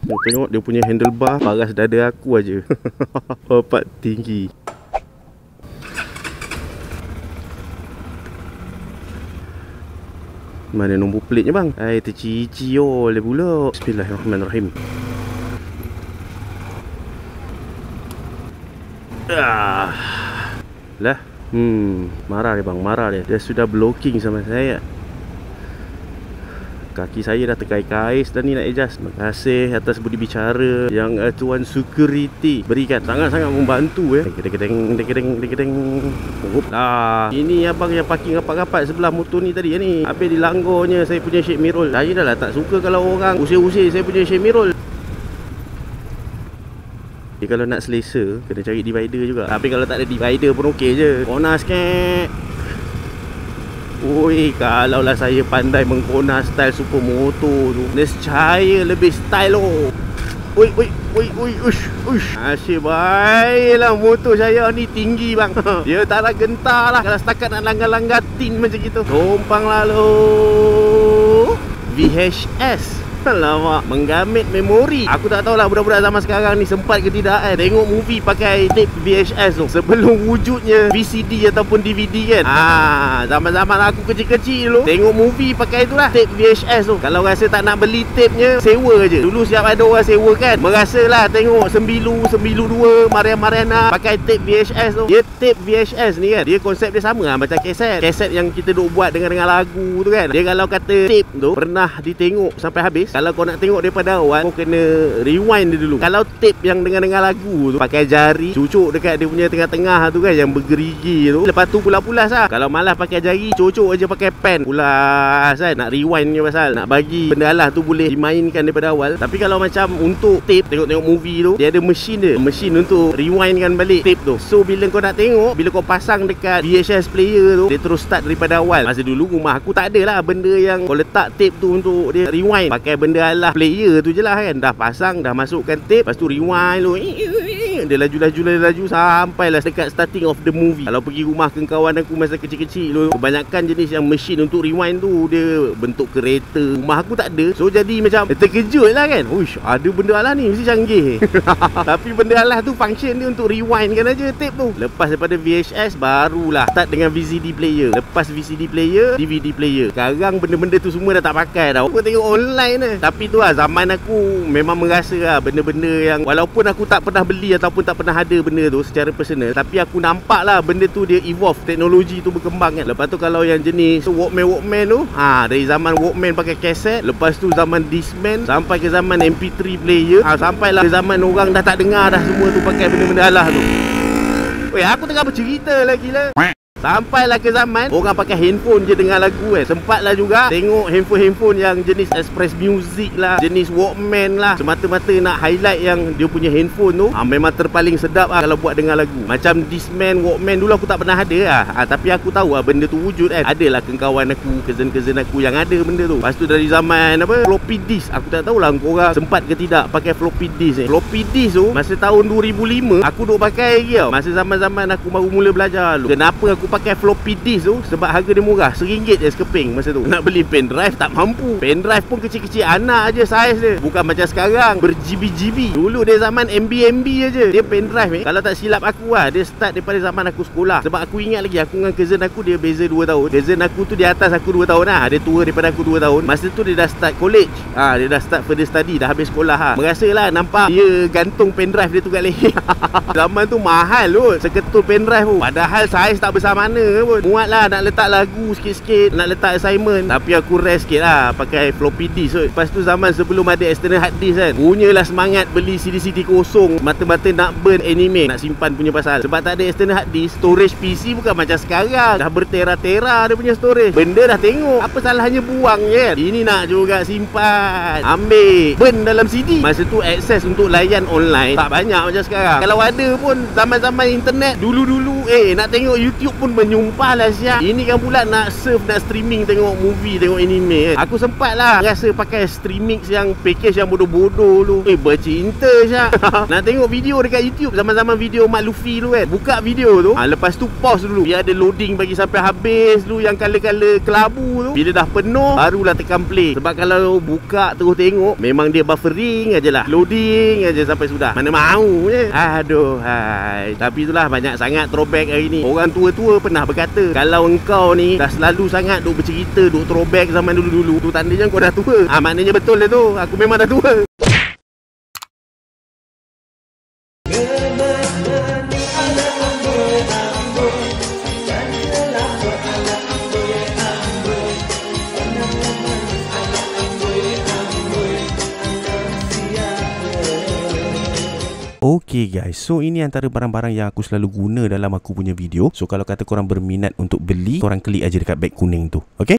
Tengok dia punya handlebar paras dada aku aja. Opat tinggi. Mana nombor platenya bang? Hai, tercici oleh pula. Bismillahirrahmanirrahim. Lah, marah dia bang, marah dia. Dia sudah blocking sama saya. Kaki saya dah terkais-kais dah ni nak adjust. Terima kasih atas budi bicara yang Tuan Security berikan. Sangat-sangat membantu Deng. Lah, ini abang yang parking rapat-rapat sebelah motor ni tadi ni. Habis dilanggarnya saya punya shade mirror. Saya dah lah tak suka kalau orang usir-usir saya punya shade mirror. Dia kalau nak selesa kena cari divider juga. Tapi kalau tak ada divider pun okey je. Kona sikit. Oi, kalaulah saya pandai mengkona style supermoto tu, nescaya lebih style lo. Oi, ush. Asyik baiklah motor saya ni tinggi bang. Dia tak nak gentar lah kalau setakat nak langgar-langgar tin macam gitu. Tumpang lalu VHS. Alamak, menggamit memori. Aku tak tahulah budak-budak zaman sekarang ni sempat ke tidak tengok movie pakai tape VHS tu sebelum wujudnya VCD ataupun DVD kan. Zaman-zaman aku kecil-kecil dulu tengok movie pakai itulah tape VHS tu. Kalau rasa tak nak beli tape-nya, sewa je. Dulu siap ada orang sewa kan. Merasalah tengok Sembilu 2, Mariana pakai tape VHS tu. Dia tape VHS ni kan, dia konsep dia sama lah macam kaset. Kaset yang kita duk buat dengan lagu tu kan. Dia kalau kata tape tu pernah ditengok sampai habis, kalau kau nak tengok daripada awal, kau kena rewind dia dulu. Kalau tape yang dengan lagu tu pakai jari cucuk dekat dia punya tengah-tengah tu kan, yang bergerigi tu, lepas tu pulas-pulas lah. Kalau malas pakai jari, cucuk aja pakai pen, pulas kan. Nak rewind je pasal nak bagi benda lah tu boleh dimainkan daripada awal. Tapi kalau macam untuk tape, tengok-tengok movie tu, dia ada mesin dia, mesin untuk rewindkan balik tape tu. So bila kau nak tengok, bila kau pasang dekat VHS player tu, dia terus start daripada awal. Masa dulu rumah aku tak ada lah benda yang kau letak tape tu untuk dia rewind. Pakai benda alah player tu je lah kan. Dah pasang, dah masukkan tape, lepas tu rewind lu. Dia laju sampailah dekat starting of the movie. Kalau pergi rumah kawan aku masa kecil-kecil tu, kebanyakan jenis yang mesin untuk rewind tu dia bentuk kereta. Rumah aku tak ada. So jadi macam terkejut lah kan. Uish, ada benda alah ni mesti canggih. Tapi benda alah tu function dia untuk rewind kan aja tape tu. Lepas daripada VHS barulah start dengan VCD player. Lepas VCD player, DVD player. Sekarang benda-benda tu semua dah tak pakai dah. Aku tengok online lah. Tapi tu lah, zaman aku memang merasa lah benda-benda yang walaupun aku tak pernah beli ataupun tak pernah ada benda tu secara personal, tapi aku nampak lah benda tu dia evolve, teknologi tu berkembang kan. Lepas tu kalau yang jenis Walkman tu, dari zaman Walkman pakai kaset, lepas tu zaman Discman, sampai ke zaman MP3 player, sampailah ke zaman orang dah tak dengar dah semua tu pakai benda-benda alah tu. Weh, aku tengah bercerita lagi lah. Sampailah ke zaman orang pakai handphone je dengar lagu kan. Sempatlah juga tengok handphone yang jenis Express Music lah, jenis Walkman lah, semata-mata nak highlight yang dia punya handphone tu memang terpaling sedap lah kalau buat dengar lagu. Macam Discman, Walkman dulu aku tak pernah ada lah, tapi aku tahu lah benda tu wujud kan. Adalah kawan aku, cousin aku yang ada benda tu. Lepas tu dari zaman floppy disk, aku tak tahulah korang sempat ke tidak pakai floppy disk ni. Floppy disk tu masa tahun 2005 aku duk pakai lagi tau. Masa zaman-zaman aku baru mula belajar dulu. Kenapa aku pakai floppy disk tu? Sebab harga dia murah, RM1 je sekeping masa tu. Nak beli pen drive tak mampu. Pen drive pun kecil-kecil anak aje saiz dia. Bukan macam sekarang ber-GB. Dulu dia zaman MB aje. Dia pen drive ni, kalau tak silap aku lah, dia start daripada zaman aku sekolah. Sebab aku ingat lagi, aku dengan cousin aku dia beza 2 tahun. Cousin aku tu di atas aku 2 tahun lah. Dia tua daripada aku 2 tahun. Masa tu dia dah start college. Dia dah start further study, dah habis sekolah lah. Merasalah nampak dia gantung pen drive dia tu kat leher. Zaman tu mahal tu seketul pen drive tu. Padahal saiz tak besar mana pun. Muat lah nak letak lagu sikit-sikit, nak letak assignment. Tapi aku rest sikit lah pakai floppy disk tu. Lepas tu zaman sebelum ada external hard disk kan, punyalah semangat beli CD-CD kosong, mata-mata nak burn anime, nak simpan punya pasal. Sebab tak ada external hard disk, storage PC bukan macam sekarang dah bertera-tera dia punya storage. Benda dah tengok, apa salahnya buang je kan. Ini nak juga simpan, ambil, burn dalam CD. Masa tu akses untuk layan online tak banyak macam sekarang. Kalau ada pun zaman-zaman internet dulu-dulu nak tengok YouTube pun pun menyumpah lah siap. Ini kan pula nak surf, nak streaming, tengok movie, tengok anime kan. Aku sempat lah rasa pakai streaming yang package yang bodoh-bodoh tu. Bercinta siap. Nak tengok video dekat YouTube, zaman-zaman video Mat Luffy tu kan. Buka video tu, lepas tu pause dulu, biar ada loading bagi sampai habis dulu yang color-color kelabu tu. Bila dah penuh, barulah tekan play. Sebab kalau buka terus tengok, memang dia buffering aje lah, loading aje sampai sudah. Mana mau je. Aduh hai. Tapi itulah, banyak sangat throwback hari ni. Orang tua-tua pernah berkata, kalau engkau ni dah selalu sangat duk bercerita, duk throwback zaman dulu-dulu, tu tandanya kau dah tua. Maknanya betul lah tu, aku memang dah tua. Okay guys, so ini antara barang-barang yang aku selalu guna dalam aku punya video. So kalau kata korang berminat untuk beli, korang klik aja dekat beg kuning tu. Okay?